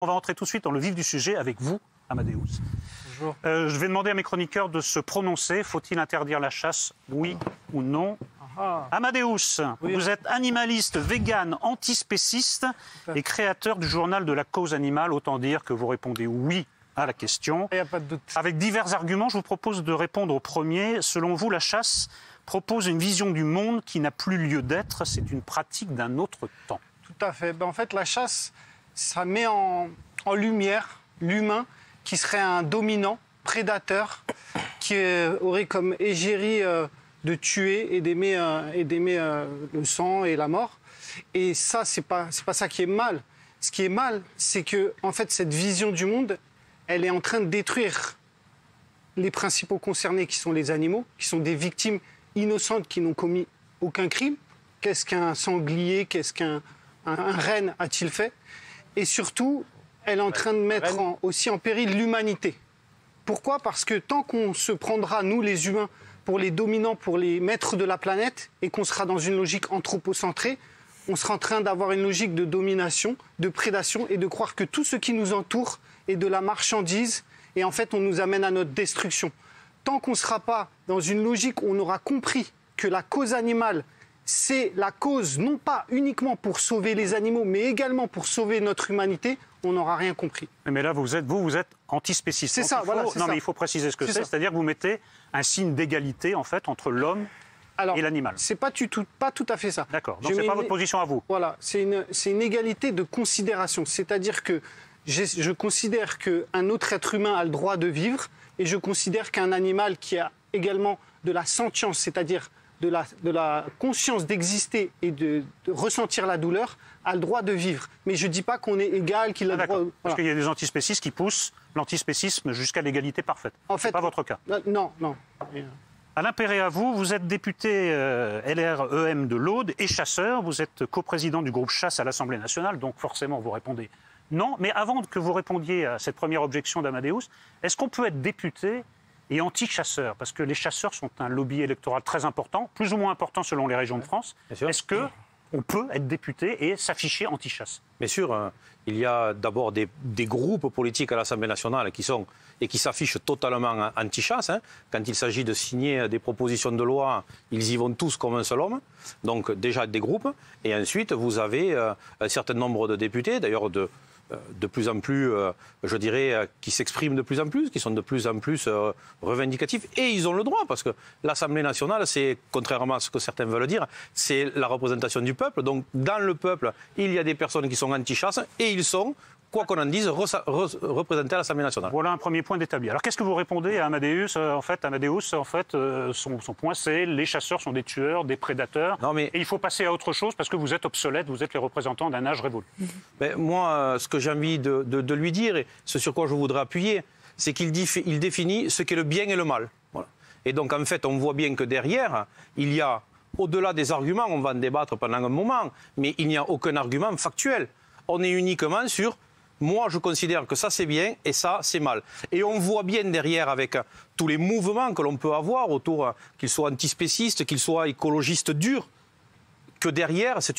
On va entrer tout de suite dans le vif du sujet avec vous, Amadeus. Bonjour. Je vais demander à mes chroniqueurs de se prononcer. Faut-il interdire la chasse, oui ou non? Amadeus, oui. Vous êtes animaliste, vegan, antispéciste et créateur du journal de la cause animale. Autant dire que vous répondez oui à la question. Il n'y a pas de doute. Avec divers arguments, je vous propose de répondre au premier. Selon vous, la chasse propose une vision du monde qui n'a plus lieu d'être. C'est une pratique d'un autre temps. Tout à fait. En fait, la chasse, ça met en lumière l'humain qui serait un dominant, prédateur, qui aurait comme égérie de tuer et d'aimer le sang et la mort. Et ça, c'est pas ça qui est mal. Ce qui est mal, c'est que en fait, cette vision du monde, elle est en train de détruire les principaux concernés, qui sont les animaux, qui sont des victimes innocentes qui n'ont commis aucun crime. Qu'est-ce qu'un sanglier, qu'est-ce qu'un renne a-t-il fait? Et surtout, elle est en train de mettre aussi en péril l'humanité. Pourquoi? Parce que tant qu'on se prendra, nous les humains, pour les dominants, pour les maîtres de la planète, et qu'on sera dans une logique anthropocentrée, on sera en train d'avoir une logique de domination, de prédation, et de croire que tout ce qui nous entoure est de la marchandise, et en fait on nous amène à notre destruction. Tant qu'on ne sera pas dans une logique où on aura compris que la cause animale, c'est la cause non pas uniquement pour sauver les animaux, mais également pour sauver notre humanité, on n'aura rien compris. Mais là, vous êtes antispéciste. C'est ça, voilà. Mais il faut préciser ce que c'est. C'est-à-dire que vous mettez un signe d'égalité, en fait, entre l'homme et l'animal. C'est pas tout à fait ça. D'accord. Donc, ce n'est pas votre position à vous. Voilà. C'est une égalité de considération. C'est-à-dire que je considère qu'un autre être humain a le droit de vivre, et je considère qu'un animal qui a également de la sentience, c'est-à-dire de la conscience d'exister et de ressentir la douleur, a le droit de vivre. Mais je ne dis pas qu'on est égal, qu'il a le droit... Voilà. Parce qu'il y a des antispécistes qui poussent l'antispécisme jusqu'à l'égalité parfaite. En fait, ce n'est pas votre cas. Non. Alain Perret, à vous êtes député LR-EM de l'Aude et chasseur. Vous êtes coprésident du groupe Chasse à l'Assemblée nationale, donc forcément vous répondez non. Mais avant que vous répondiez à cette première objection d'Amadeus, est-ce qu'on peut être député et anti-chasseurs? Parce que les chasseurs sont un lobby électoral très important, plus ou moins important selon les régions de France. Est-ce qu'on peut être député et s'afficher anti-chasse? Bien sûr, il y a d'abord des groupes politiques à l'Assemblée nationale qui s'affichent totalement anti-chasse. Quand il s'agit de signer des propositions de loi, ils y vont tous comme un seul homme. Donc déjà des groupes. Et ensuite, vous avez un certain nombre de députés, d'ailleurs de plus en plus, je dirais, qui s'expriment de plus en plus, qui sont de plus en plus revendicatifs. Et ils ont le droit, parce que l'Assemblée nationale, c'est, contrairement à ce que certains veulent dire, c'est la représentation du peuple. Donc, dans le peuple, il y a des personnes qui sont anti-chasse, et ils sont, quoi qu'on en dise, représentés à l'Assemblée nationale. Voilà un premier point d'établi. Alors, qu'est-ce que vous répondez à Amadeus? Amadeus, son point, c'est les chasseurs sont des tueurs, des prédateurs. Et il faut passer à autre chose parce que vous êtes obsolète, vous êtes les représentants d'un âge révolu. Moi, ce que j'ai envie de lui dire, et ce sur quoi je voudrais appuyer, c'est qu'il définit ce qu'est le bien et le mal. Voilà. Et donc, en fait, on voit bien que derrière, il y a, au-delà des arguments, on va en débattre pendant un moment, mais il n'y a aucun argument factuel. On est uniquement sur... Moi, je considère que ça, c'est bien et ça, c'est mal. Et on voit bien derrière, avec tous les mouvements que l'on peut avoir autour, qu'ils soient antispécistes, qu'ils soient écologistes durs, que derrière, c'est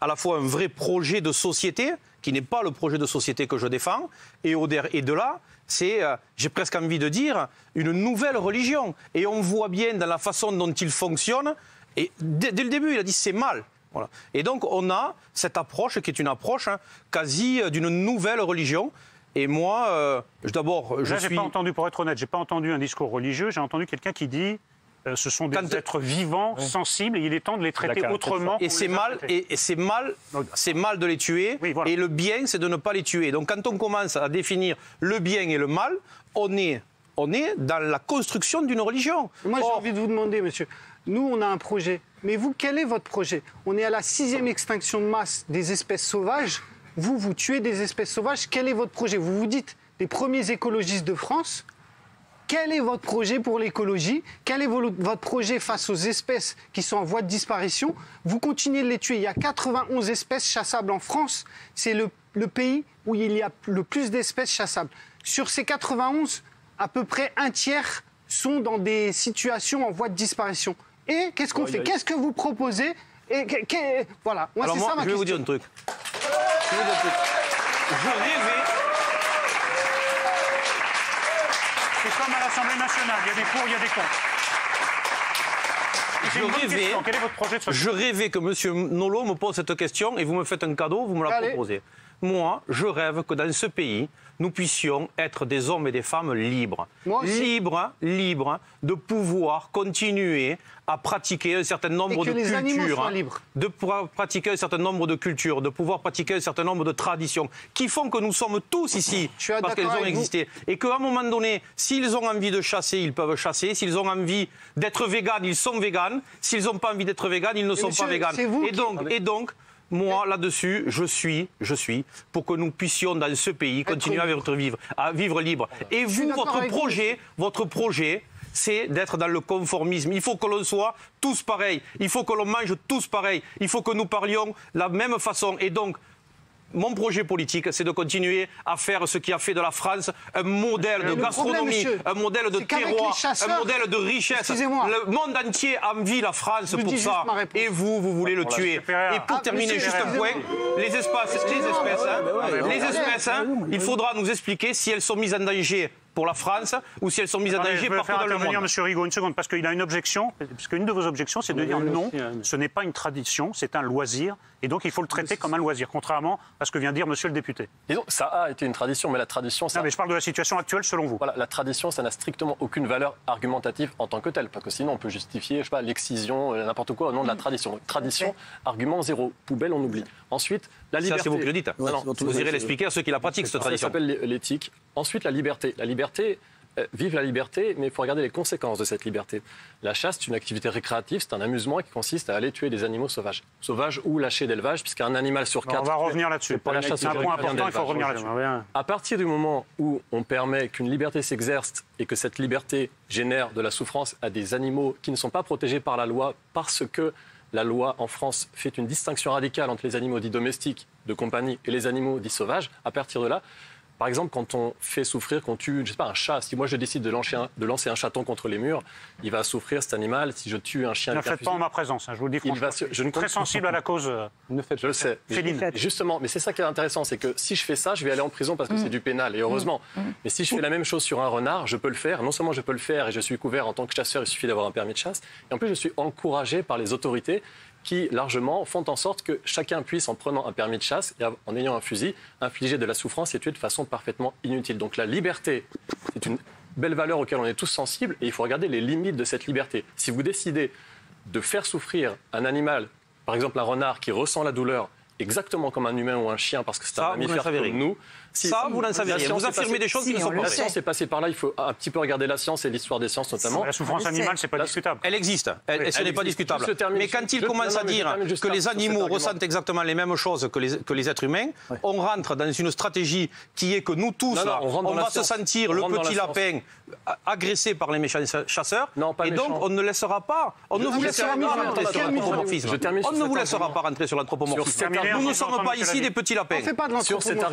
à la fois un vrai projet de société, qui n'est pas le projet de société que je défends, et de là, c'est, j'ai presque envie de dire, une nouvelle religion. Et on voit bien dans la façon dont il fonctionne, et dès le début, il a dit c'est mal. Voilà. Et donc, on a cette approche qui est une approche quasi d'une nouvelle religion. Et moi, d'abord, je suis... pas entendu, pour être honnête, j'ai pas entendu un discours religieux. J'ai entendu quelqu'un qui dit ce sont des êtres vivants, sensibles, et il est temps de les traiter autrement. Et c'est mal, c'est mal de les tuer. Oui, voilà. Et le bien, c'est de ne pas les tuer. Donc, quand on commence à définir le bien et le mal, on est dans la construction d'une religion. Moi, j'ai envie de vous demander, monsieur, nous, on a un projet. Mais vous, quel est votre projet? On est à la 6e extinction de masse des espèces sauvages. Vous tuez des espèces sauvages. Quel est votre projet? Vous vous dites les premiers écologistes de France. Quel est votre projet pour l'écologie? Quel est votre projet face aux espèces qui sont en voie de disparition? Vous continuez de les tuer. Il y a 91 espèces chassables en France. C'est le pays où il y a le plus d'espèces chassables. Sur ces 91, à peu près un tiers sont dans des situations en voie de disparition. Et qu'est-ce qu'on fait? Qu'est-ce que vous proposez? Voilà. Moi, alors moi, je vais vous dire un truc. C'est comme à l'Assemblée nationale, il y a des pour, il y a des contre. Quel est votre projet de société ? Je rêvais que M. Nolot me pose cette question et vous me faites un cadeau, vous me la proposez. Moi, je rêve que dans ce pays, nous puissions être des hommes et des femmes libres. Libres de pouvoir continuer à pratiquer un certain nombre de cultures, de pouvoir pratiquer un certain nombre de cultures, de pouvoir pratiquer un certain nombre de traditions qui font que nous sommes tous ici parce qu'elles ont existé. Et qu'à un moment donné, s'ils ont envie de chasser, ils peuvent chasser. S'ils ont envie d'être véganes, ils sont véganes. S'ils n'ont pas envie d'être véganes, ils ne sont pas véganes. Et donc, moi, là-dessus, je suis pour que nous puissions, dans ce pays, continuer à vivre libre. Et vous, votre projet, c'est d'être dans le conformisme. Il faut que l'on soit tous pareils. Il faut que l'on mange tous pareils. Il faut que nous parlions de la même façon. Et donc, mon projet politique, c'est de continuer à faire ce qui a fait de la France un modèle de gastronomie, un modèle de terroir, un modèle de richesse. Le monde entier envie la France pour ça. Et vous voulez le tuer. Et pour terminer, juste un point, les espèces, il faudra nous expliquer si elles sont mises en danger pour la France ou si elles sont mises en danger partout dans le monde. M. Rigaud, une seconde, parce qu'il a une objection, parce qu'une de vos objections, c'est de dire non, ce n'est pas une tradition, c'est un loisir, et donc il faut le traiter comme un loisir, contrairement à ce que vient de dire Monsieur le député. Et donc, ça a été une tradition, mais la tradition... Non, mais je parle de la situation actuelle selon vous. Voilà, la tradition, ça n'a strictement aucune valeur argumentative en tant que telle, parce que sinon on peut justifier, je sais pas, l'excision, n'importe quoi au nom de la tradition. Tradition, argument zéro, poubelle, on oublie. Ensuite, la liberté... Ça, c'est vous qui le dites. Vous irez l'expliquer à ceux qui la pratiquent, cette tradition. Ça s'appelle l'éthique. Ensuite, la liberté. La liberté, vive la liberté, mais il faut regarder les conséquences de cette liberté. La chasse, c'est une activité récréative, c'est un amusement qui consiste à aller tuer des animaux sauvages. Sauvages ou lâchés d'élevage, puisqu'un animal sur 4... On va revenir là-dessus. C'est un point important, il faut revenir là-dessus. À partir du moment où on permet qu'une liberté s'exerce et que cette liberté génère de la souffrance à des animaux qui ne sont pas protégés par la loi parce que la loi en France fait une distinction radicale entre les animaux dits domestiques, de compagnie, et les animaux dits sauvages, à partir de là, par exemple, quand on fait souffrir, qu'on tue, je sais pas, un chat, si moi je décide de lancer un chaton contre les murs, il va souffrir cet animal. Si je tue un chien... Ne faites pas en ma présence, je vous le dis franchement. Je suis très sensible à la cause je le sais. Justement, mais c'est ça qui est intéressant, c'est que si je fais ça, je vais aller en prison parce que c'est du pénal, et heureusement. Mais si je fais la même chose sur un renard, je peux le faire. Non seulement je peux le faire et je suis couvert en tant que chasseur, il suffit d'avoir un permis de chasse, et en plus je suis encouragé par les autorités qui, largement, font en sorte que chacun puisse, en prenant un permis de chasse et en ayant un fusil, infliger de la souffrance et tuer de façon parfaitement inutile. Donc la liberté, c'est une belle valeur auquel on est tous sensibles et il faut regarder les limites de cette liberté. Si vous décidez de faire souffrir un animal, par exemple un renard qui ressent la douleur, exactement comme un humain ou un chien, parce que c'est un mammifère comme nous. Vous n'en savez rien. Vous affirmez des choses qui ne sont pas vraies. La science est passée par là, il faut un petit peu regarder la science et l'histoire des sciences notamment. La souffrance animale, c'est pas discutable. Elle existe, ce n'est pas discutable. Mais quand il commence à dire que les animaux ressentent exactement les mêmes choses que les êtres humains, on rentre dans une stratégie qui est que nous tous, on va se sentir le petit lapin agressé par les méchants chasseurs, et donc on ne laissera pas, on ne vous laissera pas rentrer sur l'anthropomorphisme. On ne vous laissera pas rentrer sur l'anthropomorphisme. Nous ne sommes pas ici des petits lapins. Sur cet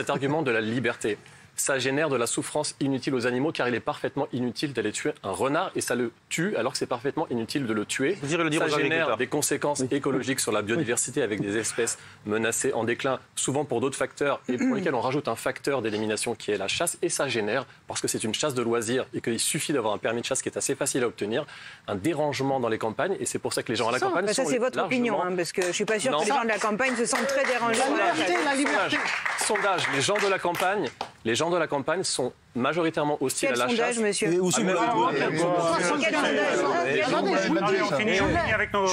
argument de la liberté, ça génère de la souffrance inutile aux animaux car il est parfaitement inutile d'aller tuer un renard et ça le tue alors que c'est parfaitement inutile de le tuer. Ça génère des conséquences écologiques sur la biodiversité avec des espèces menacées en déclin, souvent pour d'autres facteurs et pour lesquels on rajoute un facteur d'élimination qui est la chasse et ça génère, parce que c'est une chasse de loisirs et qu'il suffit d'avoir un permis de chasse qui est assez facile à obtenir, un dérangement dans les campagnes et c'est pour ça que les gens à la campagne sont c'est votre opinion, parce que je ne suis pas sûr que les gens de la campagne se sentent très dérangés. La liberté. Sondage, les gens de la campagne sont majoritairement hostiles à la chasse. Quel sondage, monsieur? Je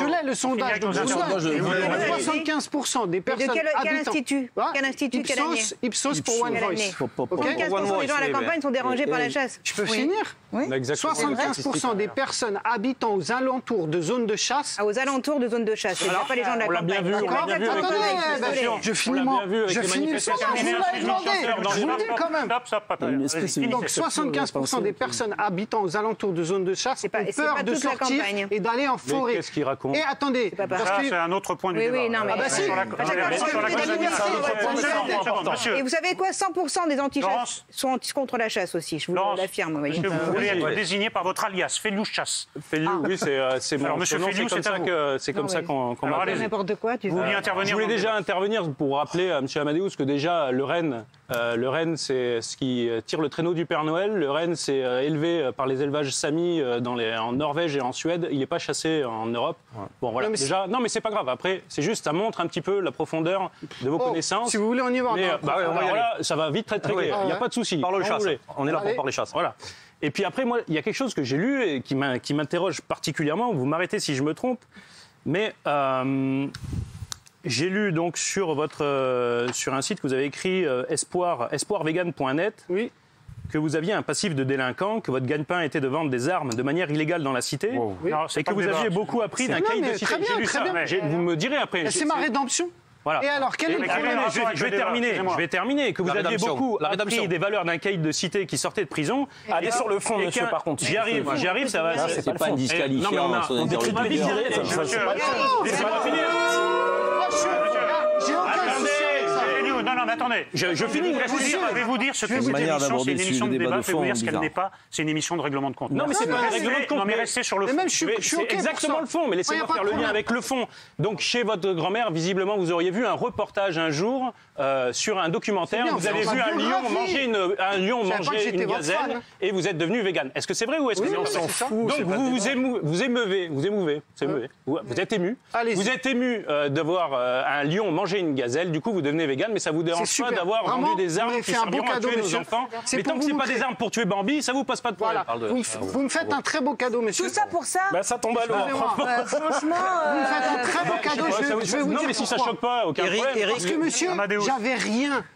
l'ai, le sondage. 75% des personnes habitant... Quel institut, quelle année? Ipsos pour One Voice. 75% des gens à la campagne sont dérangés par la chasse. Je peux finir? 75% des personnes habitant aux alentours de zones de chasse... Aux alentours de zones de chasse, c'est pas les gens de la campagne. Je finis le sondage, je vous l'avais demandé. Je vous le dis quand même. Donc 75% des personnes habitant aux alentours de zones de chasse ont peur de sortir et d'aller en forêt. Qu'est-ce qu'il raconte? Et attendez, c'est un autre point de vue. Oui, non, mais... Et vous savez quoi, 100% des anti-chasse sont contre la chasse aussi, je vous l'affirme. Est-ce que vous voulez être désigné par votre alias, Feliou Chasse? Feliou, oui, c'est mon Monsieur nom, Feliou, c'est comme ça qu'on m'appelle. N'importe quoi, tu Vous vouliez intervenir? Je voulais déjà intervenir pour rappeler à M. Amadeus que déjà, le renne, c'est ce qui tire le traîneau du Père Noël. Le renne, c'est élevé par les élevages Sami en Norvège et en Suède. Il n'est pas chassé en Europe. Bon, voilà. Déjà, non, mais c'est pas grave. Après, c'est juste, ça montre un petit peu la profondeur de vos connaissances. Si vous voulez, on y va. Mais, voilà, ça va vite très clair. Il n'y a pas de souci. Parle de chasse. On est là pour parler chasse. Voilà. Et puis après, moi, il y a quelque chose que j'ai lu et qui m'interroge particulièrement. Vous m'arrêtez si je me trompe. Mais j'ai lu donc sur un site que vous avez écrit espoirvegan.net. Oui. Que vous aviez un passif de délinquant, que votre gagne-pain était de vendre des armes de manière illégale dans la cité, et que vous aviez beaucoup appris d'un caïd de cité. J'ai lu ça. Vous me direz après. C'est ma rédemption. Voilà. Et alors, quel est le problème? Je vais terminer. Que vous aviez beaucoup appris des valeurs d'un caïd de cité qui sortait de prison. Allez sur le fond, monsieur, par contre. J'y arrive, ça va. C'est pas une disqualifiance. Non, mais on a vite dire. Laissez-moi finir. J'ai aucun souci. Non, mais attendez. Je finis. Je vais vous dire ce que cette émission, c'est une émission de débat. Je vais vous dire ce qu'elle n'est pas. C'est une émission de règlement de compte. Non, mais c'est pas un règlement de compte. Non, mais restez sur le fond. C'est exactement le fond, mais laissez-moi faire le lien avec le fond. Donc, chez votre grand-mère, visiblement, vous auriez vu un reportage un jour sur un documentaire. Vous avez vu un lion manger une gazelle et vous êtes devenu vegan. Est-ce que c'est vrai ou est-ce que on s'en fout? Donc, vous émeuvez. Vous êtes ému. Vous êtes ému de voir un lion manger une gazelle. Du coup, vous devenez vegan, mais ça vous dérange pas d'avoir vendu des armes qui serviront à tuer nos enfants. Mais tant que c'est pas des armes pour tuer Bambi, ça vous pose pas de problème. Vous me faites un très beau cadeau, monsieur. Tout ça pour ça? Ça tombe à l'eau. Franchement... Vous me faites un très beau cadeau, je vais vous dire. Non, mais si ça choque pas, aucun problème. Parce que, monsieur,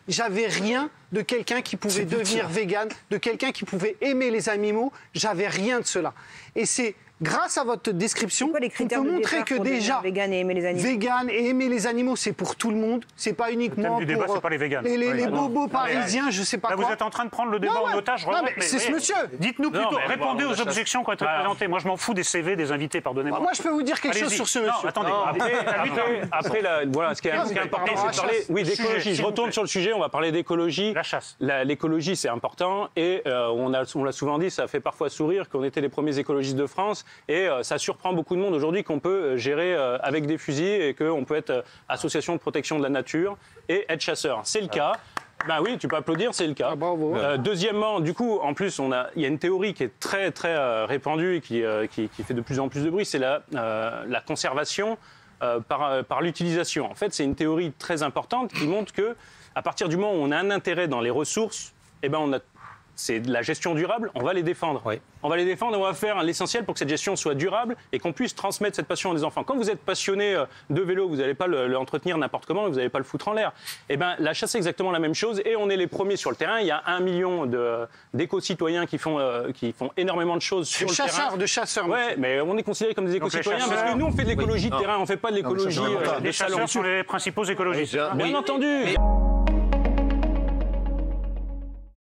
j'avais rien de quelqu'un qui pouvait devenir vegan, de quelqu'un qui pouvait aimer les animaux. J'avais rien de cela. Et c'est grâce à votre description qu'on peut montrer que déjà, vegan et aimer les animaux. Vegan et aimer les animaux, c'est pour tout le monde. C'est pas uniquement pour les bobos parisiens, je sais pas quoi. Vous êtes en train de prendre le débat en otage. C'est ce monsieur. Dites-nous plutôt, répondez aux objections qui ont été présentées. Moi, je m'en fous des CV des invités, pardonnez-moi. Moi, je peux vous dire quelque chose sur ce monsieur. Non, attendez. Après, voilà, ce qui est important, c'est de parler d'écologie. Je retourne sur le sujet, on va parler d'écologie. La chasse. L'écologie, c'est important. Et on l'a souvent dit, ça fait parfois sourire qu'on était les premiers écologistes de France. Et ça surprend beaucoup de monde aujourd'hui qu'on peut gérer avec des fusils et qu'on peut être association de protection de la nature et être chasseur. C'est le cas. Ben oui, tu peux applaudir, c'est le cas. Deuxièmement, du coup, en plus, il y a une théorie qui est très, très répandue et qui fait de plus en plus de bruit, c'est la conservation par l'utilisation. En fait, c'est une théorie très importante qui montre que à partir du moment où on a un intérêt dans les ressources, eh ben c'est de la gestion durable, on va les défendre. Oui. On va les défendre et on va faire l'essentiel pour que cette gestion soit durable et qu'on puisse transmettre cette passion à des enfants. Quand vous êtes passionné de vélo, vous n'allez pas l'entretenir n'importe comment, vous n'allez pas le foutre en l'air. Eh ben, la chasse, c'est exactement la même chose et on est les premiers sur le terrain. Il y a 1 million d'éco-citoyens qui font énormément de choses sur le terrain. De chasseurs. Ouais, mais on est considérés comme des éco-citoyens parce que nous, on fait de l'écologie de terrain, on ne fait pas de l'écologie Les chasseurs sont les principaux écologistes. Bien entendu.